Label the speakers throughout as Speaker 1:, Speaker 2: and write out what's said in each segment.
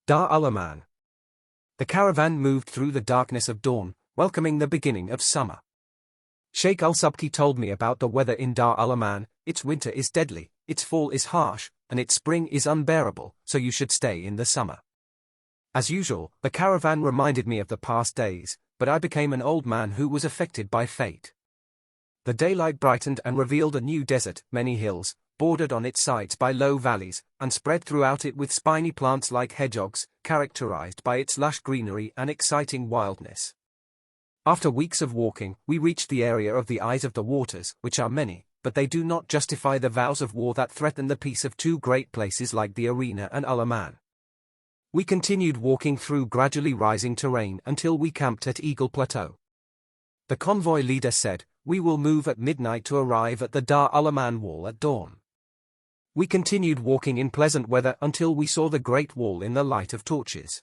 Speaker 1: Dar Al-Aman. The caravan moved through the darkness of dawn, welcoming the beginning of summer. Sheikh al-Subki told me about the weather in Dar Al-Aman. Its winter is deadly, its fall is harsh, and its spring is unbearable, so you should stay in the summer. As usual, the caravan reminded me of the past days, but I became an old man who was affected by fate. The daylight brightened and revealed a new desert, many hills, bordered on its sides by low valleys, and spread throughout it with spiny plants like hedgehogs, characterized by its lush greenery and exciting wildness. After weeks of walking, we reached the area of the Eyes of the Waters, which are many, but they do not justify the vows of war that threaten the peace of two great places like the arena and Al-Aman. We continued walking through gradually rising terrain until we camped at Eagle Plateau. The convoy leader said, "We will move at midnight to arrive at the Dar Al-Aman wall at dawn." We continued walking in pleasant weather until we saw the Great Wall in the light of torches.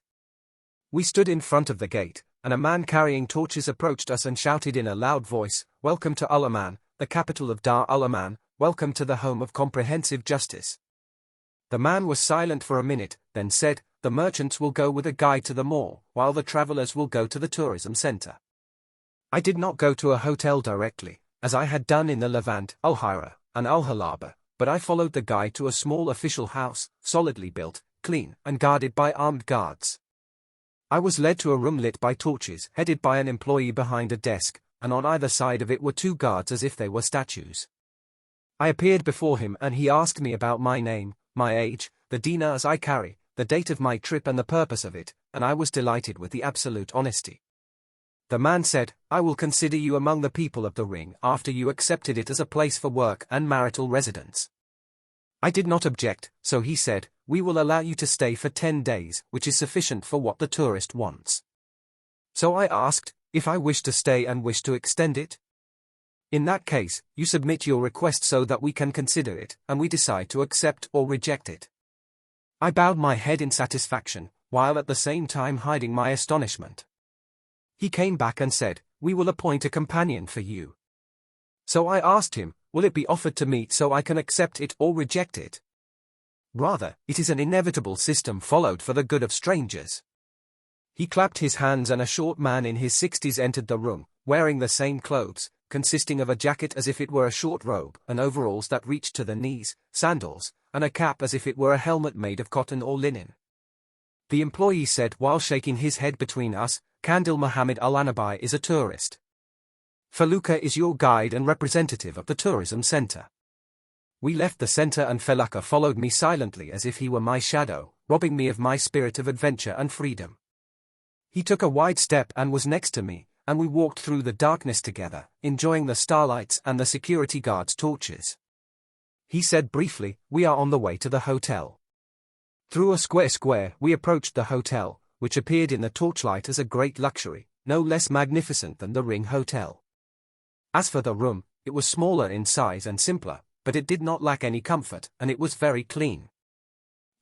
Speaker 1: We stood in front of the gate, and a man carrying torches approached us and shouted in a loud voice, "Welcome to Al-Aman, the capital of Dar Al-Aman, welcome to the home of comprehensive justice." The man was silent for a minute, then said, "The merchants will go with a guide to the mall, while the travelers will go to the tourism center." I did not go to a hotel directly, as I had done in the Levant, Al-Hira, and Al-Halaba, but I followed the guide to a small official house, solidly built, clean, and guarded by armed guards. I was led to a room lit by torches, headed by an employee behind a desk, and on either side of it were two guards as if they were statues. I appeared before him and he asked me about my name, my age, the dinars I carry, the date of my trip and the purpose of it, and I was delighted with the absolute honesty. The man said, "I will consider you among the people of the ring after you accepted it as a place for work and marital residence." I did not object, so he said, "We will allow you to stay for 10 days, which is sufficient for what the tourist wants." So I asked, if I wish to stay and wish to extend it? "In that case, you submit your request so that we can consider it, and we decide to accept or reject it." I bowed my head in satisfaction, while at the same time hiding my astonishment. He came back and said, "We will appoint a companion for you." So I asked him, "Will it be offered to me so I can accept it or reject it?" "Rather, it is an inevitable system followed for the good of strangers." He clapped his hands and a short man in his 60s entered the room, wearing the same clothes, consisting of a jacket as if it were a short robe, and overalls that reached to the knees, sandals, and a cap as if it were a helmet made of cotton or linen. The employee said while shaking his head between us, "Kandil Muhammad Al-Anabai is a tourist. Feluka is your guide and representative of the tourism center." We left the center and Feluka followed me silently as if he were my shadow, robbing me of my spirit of adventure and freedom. He took a wide step and was next to me, and we walked through the darkness together, enjoying the starlights and the security guards' torches. He said briefly, "We are on the way to the hotel." Through a square, we approached the hotel, which appeared in the torchlight as a great luxury, no less magnificent than the Ring Hotel. As for the room, it was smaller in size and simpler, but it did not lack any comfort, and it was very clean.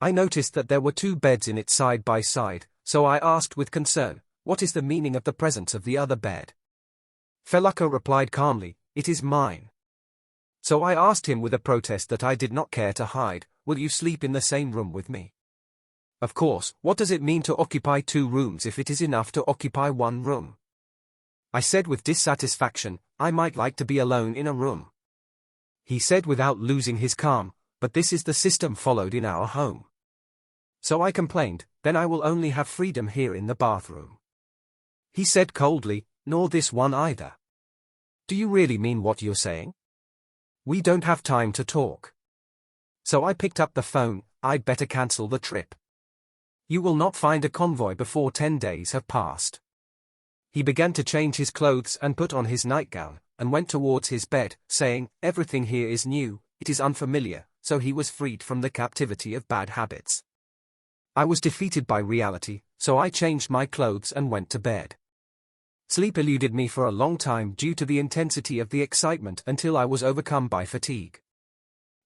Speaker 1: I noticed that there were 2 beds in it side by side, so I asked with concern, "What is the meaning of the presence of the other bed?" Feluka replied calmly, "It is mine." So I asked him with a protest that I did not care to hide, "Will you sleep in the same room with me?" "Of course, what does it mean to occupy 2 rooms if it is enough to occupy 1 room?" I said with dissatisfaction, "I might like to be alone in a room." He said without losing his calm, "But this is the system followed in our home." So I complained, "Then I will only have freedom here in the bathroom." He said coldly, "Nor this one either." "Do you really mean what you're saying? We don't have time to talk." So I picked up the phone, "I'd better cancel the trip. You will not find a convoy before 10 days have passed." He began to change his clothes and put on his nightgown, and went towards his bed, saying, "Everything here is new, it is unfamiliar," so he was freed from the captivity of bad habits. I was defeated by reality, so I changed my clothes and went to bed. Sleep eluded me for a long time due to the intensity of the excitement until I was overcome by fatigue.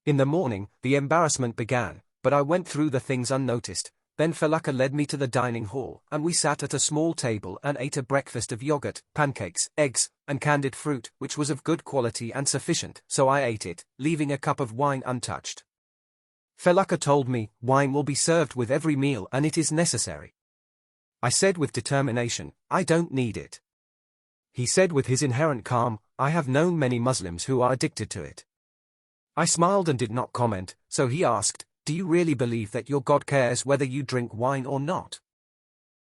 Speaker 1: In the morning, the embarrassment began, but I went through the things unnoticed. Then Feluka led me to the dining hall, and we sat at a small table and ate a breakfast of yogurt, pancakes, eggs, and candied fruit, which was of good quality and sufficient, so I ate it, leaving a cup of wine untouched. Felaka told me, wine will be served with every meal and it is necessary. I said with determination, I don't need it. He said with his inherent calm, I have known many Muslims who are addicted to it. I smiled and did not comment, so he asked, do you really believe that your God cares whether you drink wine or not?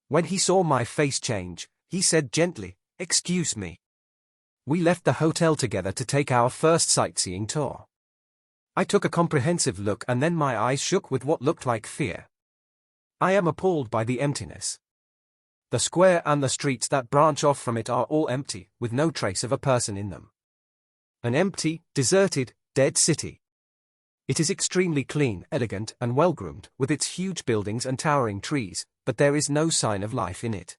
Speaker 1: When he saw my face change, he said gently, excuse me. We left the hotel together to take our first sightseeing tour. I took a comprehensive look and then my eyes shook with what looked like fear. I am appalled by the emptiness. The square and the streets that branch off from it are all empty, with no trace of a person in them. An empty, deserted, dead city. It is extremely clean, elegant, and well-groomed, with its huge buildings and towering trees, but there is no sign of life in it.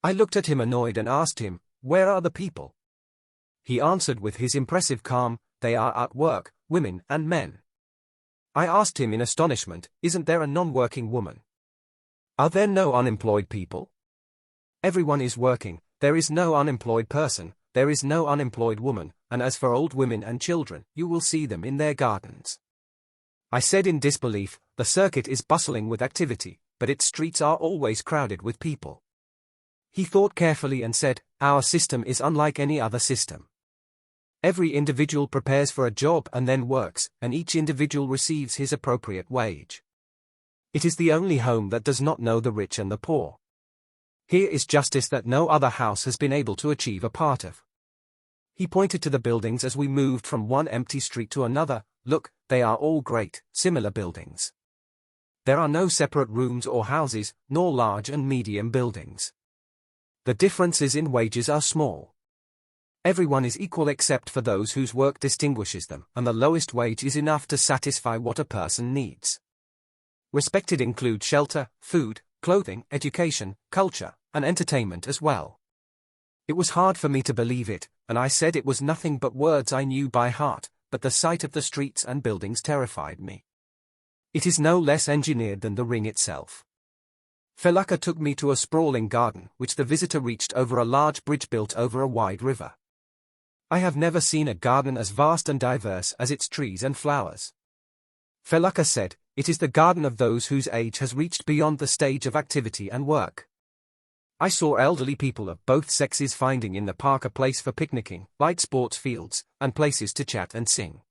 Speaker 1: I looked at him annoyed and asked him, where are the people? He answered with his impressive calm, they are at work, women and men. I asked him in astonishment, isn't there a non-working woman? Are there no unemployed people? Everyone is working, there is no unemployed person, there is no unemployed woman, and as for old women and children, you will see them in their gardens. I said in disbelief, the circuit is bustling with activity, but its streets are always crowded with people. He thought carefully and said, our system is unlike any other system. Every individual prepares for a job and then works, and each individual receives his appropriate wage. It is the only home that does not know the rich and the poor. Here is justice that no other house has been able to achieve a part of. He pointed to the buildings as we moved from one empty street to another, look, they are all great, similar buildings. There are no separate rooms or houses, nor large and medium buildings. The differences in wages are small. Everyone is equal except for those whose work distinguishes them, and the lowest wage is enough to satisfy what a person needs. Respected include shelter, food, clothing, education, culture, and entertainment as well. It was hard for me to believe it, and I said it was nothing but words I knew by heart, but the sight of the streets and buildings terrified me. It is no less engineered than the ring itself. Felaka took me to a sprawling garden, which the visitor reached over a large bridge built over a wide river. I have never seen a garden as vast and diverse as its trees and flowers. Felaka said, it is the garden of those whose age has reached beyond the stage of activity and work. I saw elderly people of both sexes finding in the park a place for picnicking, light sports fields, and places to chat and sing.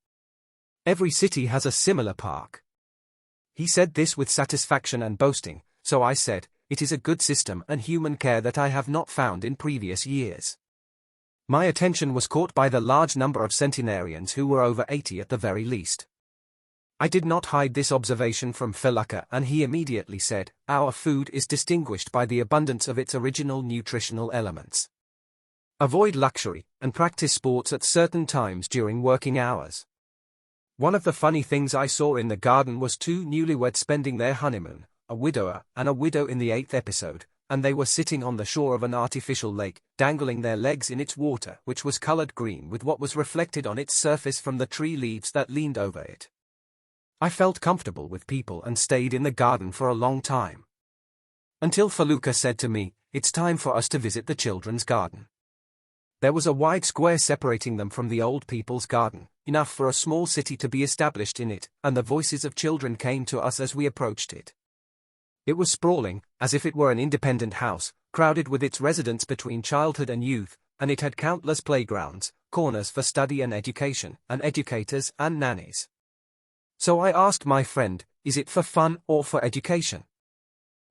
Speaker 1: Every city has a similar park. He said this with satisfaction and boasting, so I said, it is a good system and human care that I have not found in previous years. My attention was caught by the large number of centenarians who were over 80 at the very least. I did not hide this observation from Felaka and he immediately said, our food is distinguished by the abundance of its original nutritional elements. Avoid luxury, and practice sports at certain times during working hours. One of the funny things I saw in the garden was two newlyweds spending their honeymoon, a widower and a widow in the 8th episode, and they were sitting on the shore of an artificial lake, dangling their legs in its water which was colored green with what was reflected on its surface from the tree leaves that leaned over it. I felt comfortable with people and stayed in the garden for a long time. Until Felaka said to me, it's time for us to visit the children's garden. There was a wide square separating them from the old people's garden, enough for a small city to be established in it, and the voices of children came to us as we approached it. It was sprawling, as if it were an independent house, crowded with its residents between childhood and youth, and it had countless playgrounds, corners for study and education, and educators and nannies. So I asked my friend, is it for fun or for education?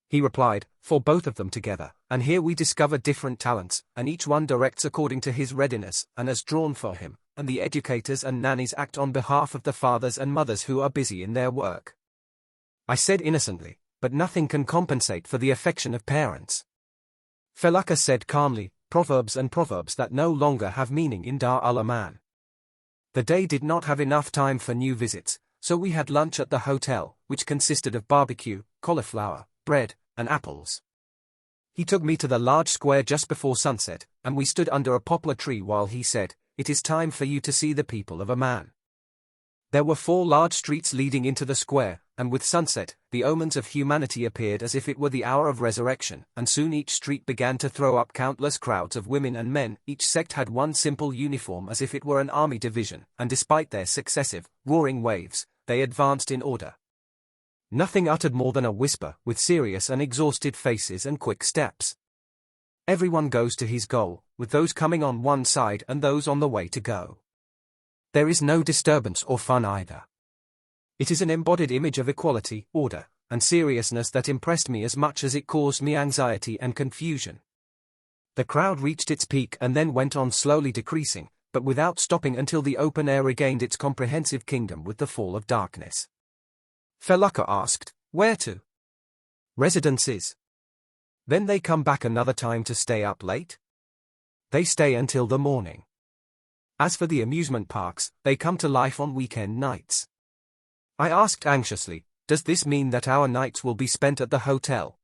Speaker 1: He replied, for both of them together, and here we discover different talents, and each one directs according to his readiness and as drawn for him, and the educators and nannies act on behalf of the fathers and mothers who are busy in their work. I said innocently, but nothing can compensate for the affection of parents. Felaka said calmly, proverbs and proverbs that no longer have meaning in Dar Al-Aman. The day did not have enough time for new visits, so we had lunch at the hotel, which consisted of barbecue, cauliflower, bread, and apples. He took me to the large square just before sunset, and we stood under a poplar tree while he said, it is time for you to see the people of Aman. There were 4 large streets leading into the square, and with sunset, the omens of humanity appeared as if it were the hour of resurrection, and soon each street began to throw up countless crowds of women and men. Each sect had one simple uniform as if it were an army division, and despite their successive, roaring waves, they advanced in order. Nothing uttered more than a whisper, with serious and exhausted faces and quick steps. Everyone goes to his goal, with those coming on one side and those on the way to go. There is no disturbance or fun either. It is an embodied image of equality, order, and seriousness that impressed me as much as it caused me anxiety and confusion. The crowd reached its peak and then went on slowly decreasing, but without stopping until the open air regained its comprehensive kingdom with the fall of darkness. Felucca asked, "Where to?" "Residences." "Then they come back another time to stay up late?" "They stay until the morning." "As for the amusement parks, they come to life on weekend nights." I asked anxiously, "Does this mean that our nights will be spent at the hotel?"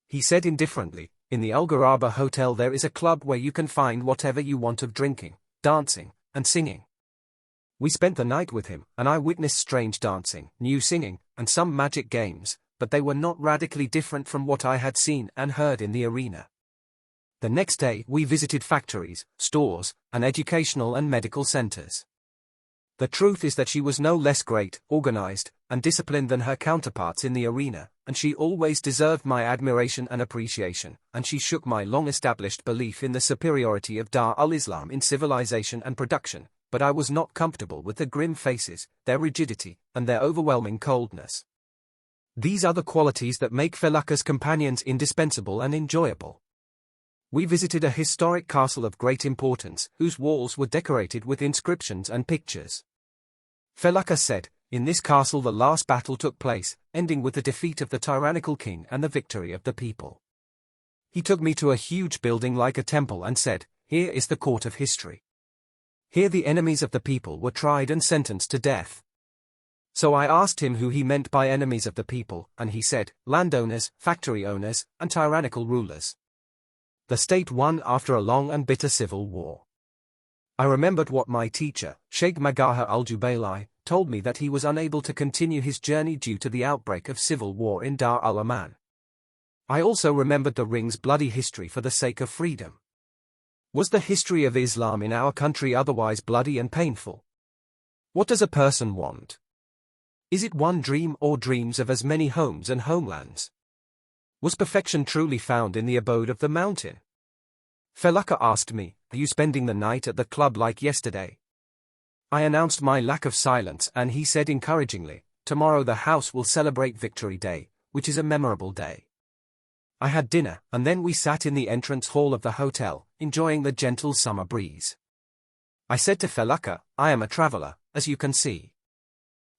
Speaker 1: He said indifferently, "In the Algaraba Hotel there is a club where you can find whatever you want of drinking, dancing, and singing." We spent the night with him, and I witnessed strange dancing, new singing, and some magic games, but they were not radically different from what I had seen and heard in the arena. The next day we visited factories, stores, and educational and medical centers. The truth is that she was no less great, organized, and disciplined than her counterparts in the arena, and she always deserved my admiration and appreciation, and she shook my long-established belief in the superiority of Dar al-Islam in civilization and production, but I was not comfortable with the grim faces, their rigidity, and their overwhelming coldness. These are the qualities that make Felucca's companions indispensable and enjoyable. We visited a historic castle of great importance, whose walls were decorated with inscriptions and pictures. Felucca said, "In this castle the last battle took place, ending with the defeat of the tyrannical king and the victory of the people." He took me to a huge building like a temple and said, "Here is the court of history. Here the enemies of the people were tried and sentenced to death." So I asked him who he meant by enemies of the people, and he said, "Landowners, factory owners, and tyrannical rulers." The state won after a long and bitter civil war. I remembered what my teacher, Sheikh Magaha al-Jubaili, told me, that he was unable to continue his journey due to the outbreak of civil war in Dar al-Aman. I also remembered the ring's bloody history for the sake of freedom. Was the history of Islam in our country otherwise bloody and painful? What does a person want? Is it one dream or dreams of as many homes and homelands? Was perfection truly found in the abode of the mountain? Felucca asked me, "Are you spending the night at the club like yesterday?" I announced my lack of silence and he said encouragingly, "Tomorrow the house will celebrate Victory Day, which is a memorable day." I had dinner, and then we sat in the entrance hall of the hotel, enjoying the gentle summer breeze. I said to Felucca, "I am a traveler, as you can see.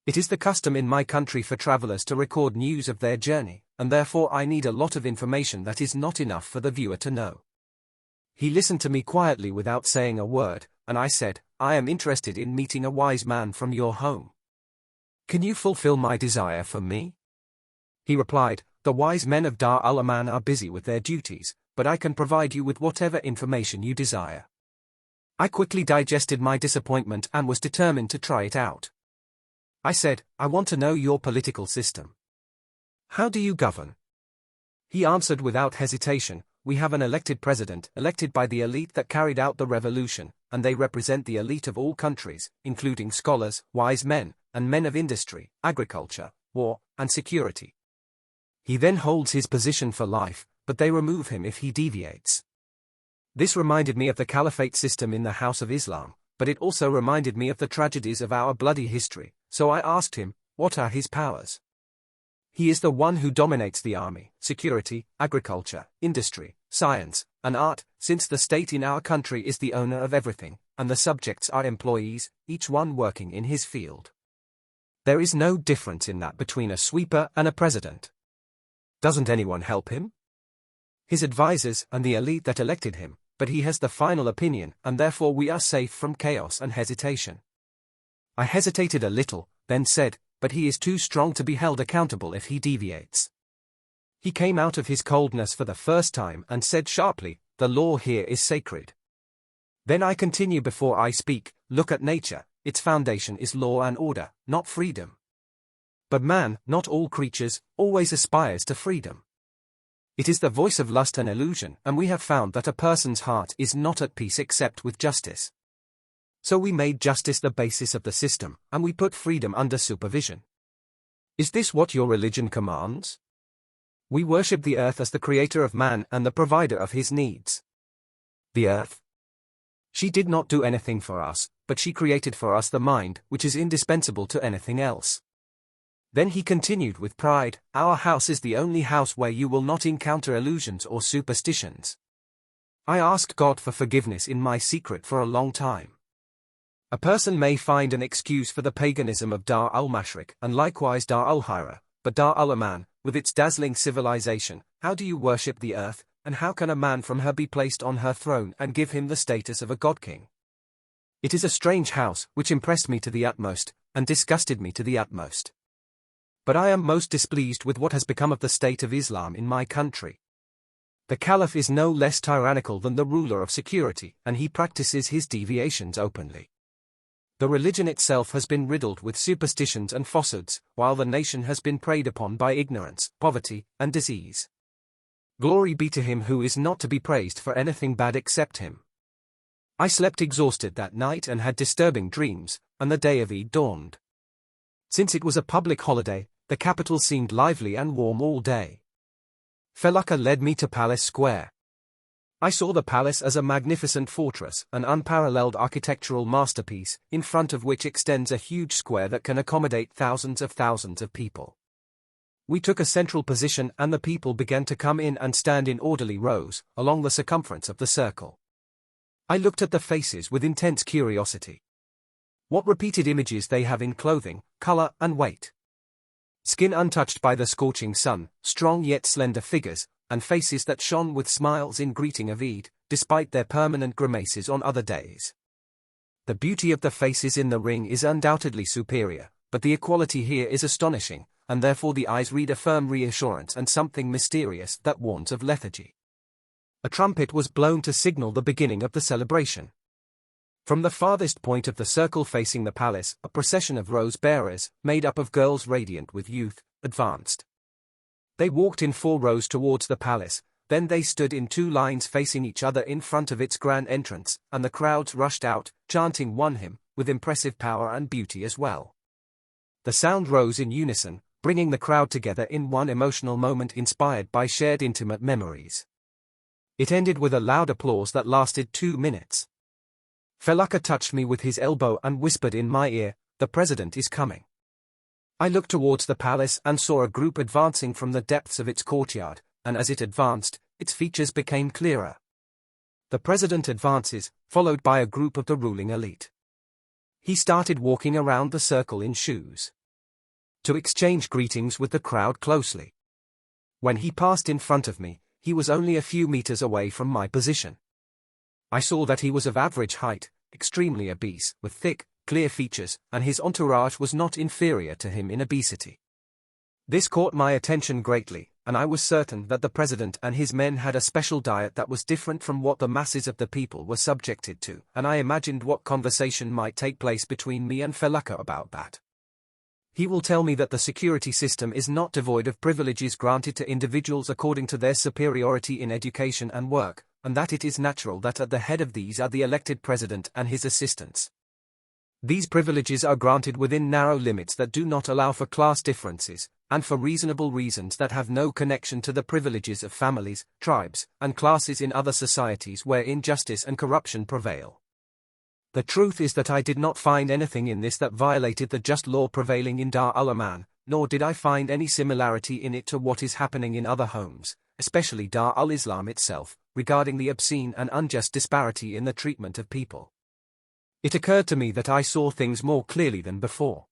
Speaker 1: It is the custom in my country for travelers to record news of their journey, and therefore I need a lot of information that is not enough for the viewer to know." He listened to me quietly without saying a word, and I said, "I am interested in meeting a wise man from your home. Can you fulfill my desire for me?" He replied, "The wise men of Dar al-Aman are busy with their duties, but I can provide you with whatever information you desire." I quickly digested my disappointment and was determined to try it out. I said, "I want to know your political system. How do you govern?" He answered without hesitation, "We have an elected president, elected by the elite that carried out the revolution, and they represent the elite of all countries, including scholars, wise men, and men of industry, agriculture, war, and security. He then holds his position for life, but they remove him if he deviates." This reminded me of the caliphate system in the House of Islam, but it also reminded me of the tragedies of our bloody history, so I asked him, "What are his powers?" "He is the one who dominates the army, security, agriculture, industry, science, and art, since the state in our country is the owner of everything, and the subjects are employees, each one working in his field. There is no difference in that between a sweeper and a president. Doesn't anyone help him? His advisors and the elite that elected him, but he has the final opinion, and therefore we are safe from chaos and hesitation." I hesitated a little, then said, "But he is too strong to be held accountable if he deviates." He came out of his coldness for the first time and said sharply, "The law here is sacred." Then I continue, "Before I speak, look at nature, its foundation is law and order, not freedom. But man, not all creatures, always aspires to freedom. It is the voice of lust and illusion, and we have found that a person's heart is not at peace except with justice. So we made justice the basis of the system, and we put freedom under supervision. Is this what your religion commands? We worship the earth as the creator of man and the provider of his needs. The earth? She did not do anything for us, but she created for us the mind, which is indispensable to anything else. Then he continued with pride, our house is the only house where you will not encounter illusions or superstitions. I asked God for forgiveness in my secret for a long time. A person may find an excuse for the paganism of Dar al-Mashriq and likewise Dar al-Hira, but Dar al-Aman, with its dazzling civilization, how do you worship the earth, and how can a man from her be placed on her throne and give him the status of a god-king? It is a strange house, which impressed me to the utmost, and disgusted me to the utmost. But I am most displeased with what has become of the state of Islam in my country. The Caliph is no less tyrannical than the ruler of security, and he practices his deviations openly. The religion itself has been riddled with superstitions and falsehoods, while the nation has been preyed upon by ignorance, poverty, and disease. Glory be to him who is not to be praised for anything bad except him. I slept exhausted that night and had disturbing dreams, and the day of Eid dawned. Since it was a public holiday, the capital seemed lively and warm all day. Felucca led me to Palace Square. I saw the palace as a magnificent fortress, an unparalleled architectural masterpiece, in front of which extends a huge square that can accommodate thousands of people. We took a central position and the people began to come in and stand in orderly rows, along the circumference of the circle. I looked at the faces with intense curiosity. What repeated images they have in clothing, color, and weight. Skin untouched by the scorching sun, strong yet slender figures, and faces that shone with smiles in greeting of Eid, despite their permanent grimaces on other days. The beauty of the faces in the ring is undoubtedly superior, but the equality here is astonishing, and therefore the eyes read a firm reassurance and something mysterious that warns of lethargy. A trumpet was blown to signal the beginning of the celebration. From the farthest point of the circle facing the palace, a procession of rose-bearers, made up of girls radiant with youth, advanced. They walked in 4 rows towards the palace, then they stood in 2 lines facing each other in front of its grand entrance, and the crowds rushed out, chanting one hymn, with impressive power and beauty as well. The sound rose in unison, bringing the crowd together in one emotional moment inspired by shared intimate memories. It ended with a loud applause that lasted 2 minutes. Felucca touched me with his elbow and whispered in my ear, "The president is coming." I looked towards the palace and saw a group advancing from the depths of its courtyard, and as it advanced, its features became clearer. The president advances, followed by a group of the ruling elite. He started walking around the circle in shoes, to exchange greetings with the crowd closely. When he passed in front of me, he was only a few meters away from my position. I saw that he was of average height, extremely obese, with thick, clear features, and his entourage was not inferior to him in obesity. This caught my attention greatly, and I was certain that the president and his men had a special diet that was different from what the masses of the people were subjected to, and I imagined what conversation might take place between me and Felucca about that. He will tell me that the security system is not devoid of privileges granted to individuals according to their superiority in education and work, and that it is natural that at the head of these are the elected president and his assistants. These privileges are granted within narrow limits that do not allow for class differences, and for reasonable reasons that have no connection to the privileges of families, tribes, and classes in other societies where injustice and corruption prevail. The truth is that I did not find anything in this that violated the just law prevailing in Dar al-Aman, nor did I find any similarity in it to what is happening in other homes, especially Dar al-Islam itself, regarding the obscene and unjust disparity in the treatment of people. It occurred to me that I saw things more clearly than before.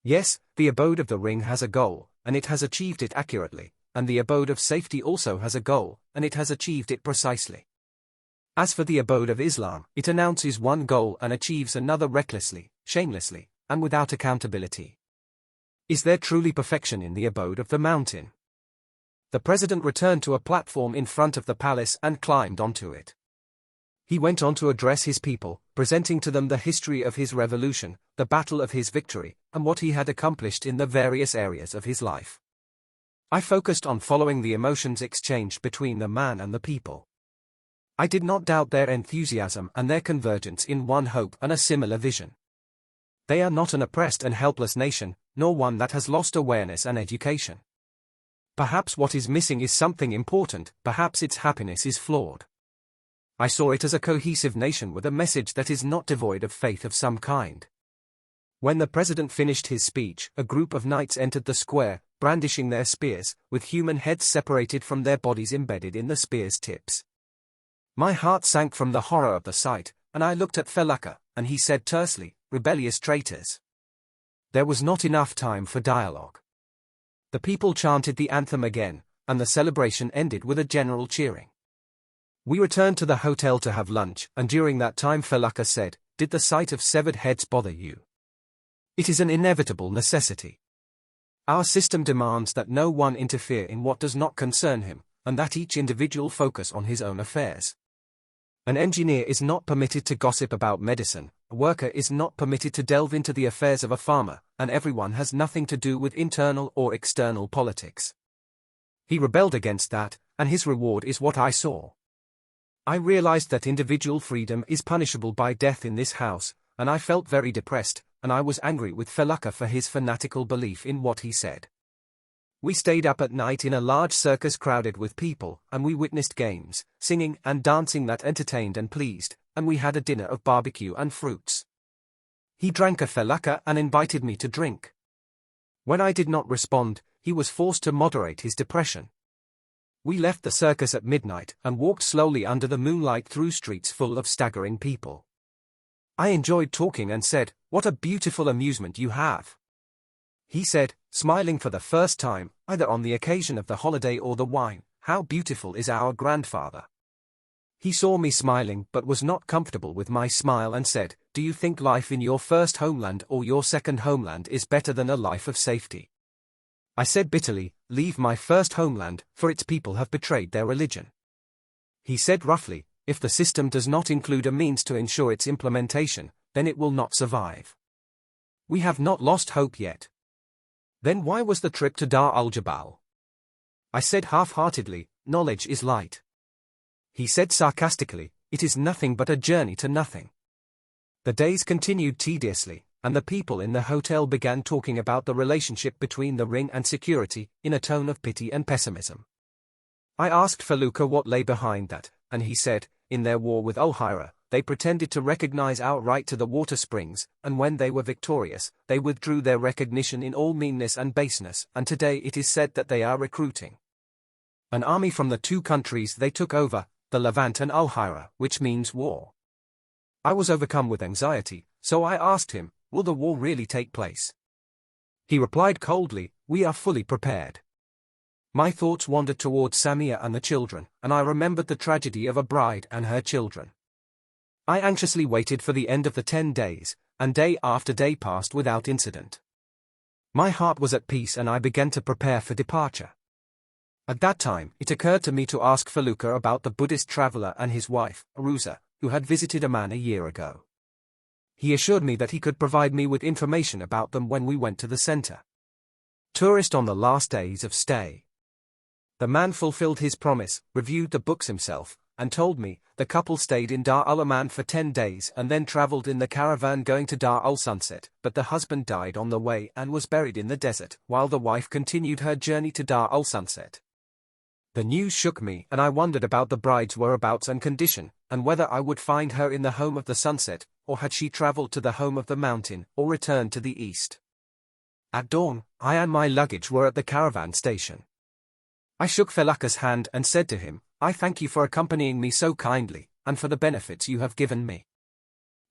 Speaker 1: Yes, the abode of the ring has a goal, and it has achieved it accurately, and the abode of safety also has a goal, and it has achieved it precisely. As for the abode of Islam, it announces one goal and achieves another recklessly, shamelessly, and without accountability. Is there truly perfection in the abode of the mountain? The president returned to a platform in front of the palace and climbed onto it. He went on to address his people, presenting to them the history of his revolution, the battle of his victory, and what he had accomplished in the various areas of his life. I focused on following the emotions exchanged between the man and the people. I did not doubt their enthusiasm and their convergence in one hope and a similar vision. They are not an oppressed and helpless nation, nor one that has lost awareness and education. Perhaps what is missing is something important, perhaps its happiness is flawed. I saw it as a cohesive nation with a message that is not devoid of faith of some kind. When the president finished his speech, a group of knights entered the square, brandishing their spears, with human heads separated from their bodies embedded in the spears' tips. My heart sank from the horror of the sight, and I looked at Felaka, and he said tersely, "Rebellious traitors." There was not enough time for dialogue. The people chanted the anthem again, and the celebration ended with a general cheering. We returned to the hotel to have lunch, and during that time Felaka said, "Did the sight of severed heads bother you? It is an inevitable necessity. Our system demands that no one interfere in what does not concern him, and that each individual focus on his own affairs. An engineer is not permitted to gossip about medicine, a worker is not permitted to delve into the affairs of a farmer, and everyone has nothing to do with internal or external politics." He rebelled against that, and his reward is what I saw. I realized that individual freedom is punishable by death in this house, and I felt very depressed, and I was angry with Felaka for his fanatical belief in what he said. We stayed up at night in a large circus crowded with people, and we witnessed games, singing and dancing that entertained and pleased, and we had a dinner of barbecue and fruits. He drank a Felaka and invited me to drink. When I did not respond, he was forced to moderate his depression. We left the circus at midnight and walked slowly under the moonlight through streets full of staggering people. I enjoyed talking and said, "What a beautiful amusement you have." He said, smiling for the first time, either on the occasion of the holiday or the wine, "How beautiful is our grandfather." He saw me smiling but was not comfortable with my smile and said, "Do you think life in your first homeland or your second homeland is better than a life of safety?" I said bitterly, "Leave my first homeland, for its people have betrayed their religion." He said roughly, "If the system does not include a means to ensure its implementation, then it will not survive. We have not lost hope yet." Then why was the trip to Dar al-Jabal? I said half-heartedly, "Knowledge is light." He said sarcastically, "It is nothing but a journey to nothing." The days continued tediously, and the people in the hotel began talking about the relationship between the ring and security, in a tone of pity and pessimism. I asked Feluka what lay behind that, and he said, "In their war with Al-Hira, they pretended to recognize our right to the water springs, and when they were victorious, they withdrew their recognition in all meanness and baseness, and today it is said that they are recruiting an army from the two countries they took over, the Levant and Al-Hira, which means war." I was overcome with anxiety, so I asked him, "Will the war really take place?" He replied coldly, "We are fully prepared." My thoughts wandered towards Samia and the children, and I remembered the tragedy of a bride and her children. I anxiously waited for the end of the 10 days, and day after day passed without incident. My heart was at peace and I began to prepare for departure. At that time, it occurred to me to ask Feluka about the Buddhist traveler and his wife, Aruza, who had visited Aman a year ago. He assured me that he could provide me with information about them when we went to the center. Tourist on the last days of stay. The man fulfilled his promise, reviewed the books himself, and told me, the couple stayed in Dar al-Aman for 10 days and then traveled in the caravan going to Dar al-Sunset, but the husband died on the way and was buried in the desert, while the wife continued her journey to Dar al-Sunset. The news shook me and I wondered about the bride's whereabouts and condition, and whether I would find her in the home of the sunset, or had she traveled to the home of the mountain, or returned to the east. At dawn, I and my luggage were at the caravan station. I shook Felaka's hand and said to him, "I thank you for accompanying me so kindly, and for the benefits you have given me."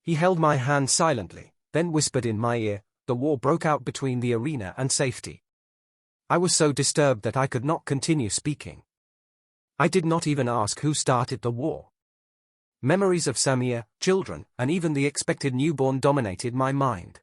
Speaker 1: He held my hand silently, then whispered in my ear, "The war broke out between the arena and safety." I was so disturbed that I could not continue speaking. I did not even ask who started the war. Memories of Samia, children, and even the expected newborn dominated my mind.